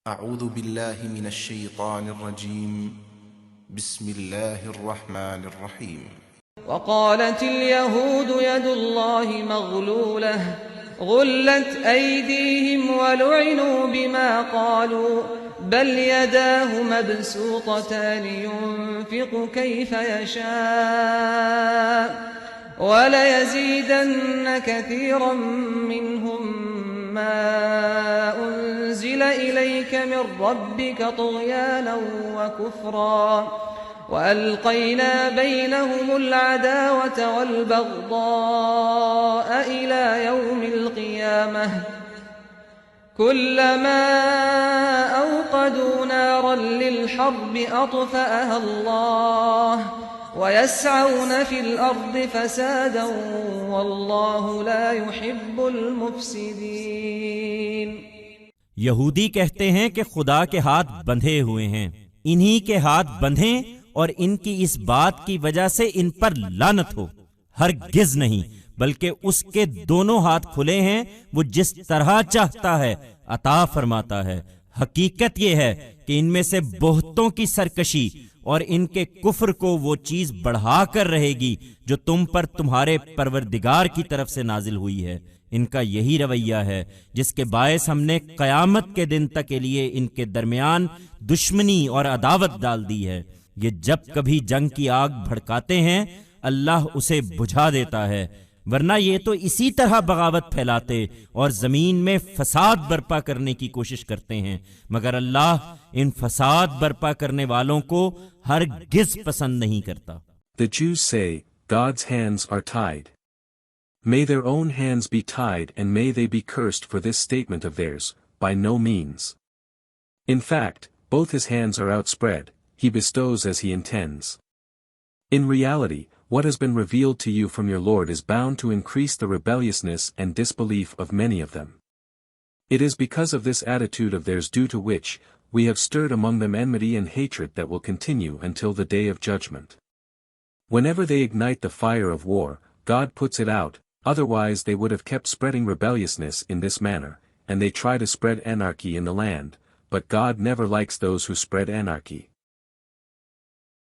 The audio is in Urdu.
أعوذ بالله من الشيطان الرجيم. بسم الله الرحمن الرحيم. وقالت اليهود يد الله مغلولة غلت أيديهم ولعنوا بما قالوا بل يداه مبسوطتان ينفق كيف يشاء وليزيدن كثيرا منهم ما أنزل إليك من ربك طغيانا وكفرا وألقينا بينهم العداوة والبغضاء إلى يوم القيامة كلما أوقدوا نارا للحرب أطفأها الله ويسعون في الأرض فسادا والله لا يحب المفسدين. یہودی کہتے ہیں کہ خدا کے ہاتھ بندھے ہوئے ہیں، انہی کے ہاتھ بندھیں اور ان کی اس بات کی وجہ سے ان پر لعنت ہو. ہرگز نہیں، بلکہ اس کے دونوں ہاتھ کھلے ہیں، وہ جس طرح چاہتا ہے عطا فرماتا ہے. حقیقت یہ ہے کہ ان میں سے بہتوں کی سرکشی اور ان کے کفر کو وہ چیز بڑھا کر رہے گی جو تم پر تمہارے پروردگار کی طرف سے نازل ہوئی ہے. ان کا یہی رویہ ہے جس کے باعث ہم نے قیامت کے دن تک کے لیے ان کے درمیان دشمنی اور عداوت ڈال دی ہے. یہ جب کبھی جنگ کی آگ بھڑکاتے ہیں اللہ اسے بجھا دیتا ہے، ورنہ یہ تو اسی طرح بغاوت پھیلاتے اور زمین میں فساد برپا کرنے کی کوشش کرتے ہیں، مگر اللہ ان فساد برپا کرنے والوں کو ہرگز پسند نہیں کرتا. The Jews say, God's hands are tied. May their own hands be tied and may they be cursed for this statement of theirs, by no means. In fact, both his hands are outspread, he bestows as he intends. In reality, what has been revealed to you from your Lord is bound to increase the rebelliousness and disbelief of many of them. It is because of this attitude of theirs due to which, we have stirred among them enmity and hatred that will continue until the day of judgment. Whenever they ignite the fire of war, God puts it out, otherwise they would have kept spreading rebelliousness in this manner, and they try to spread anarchy in the land, but God never likes those who spread anarchy.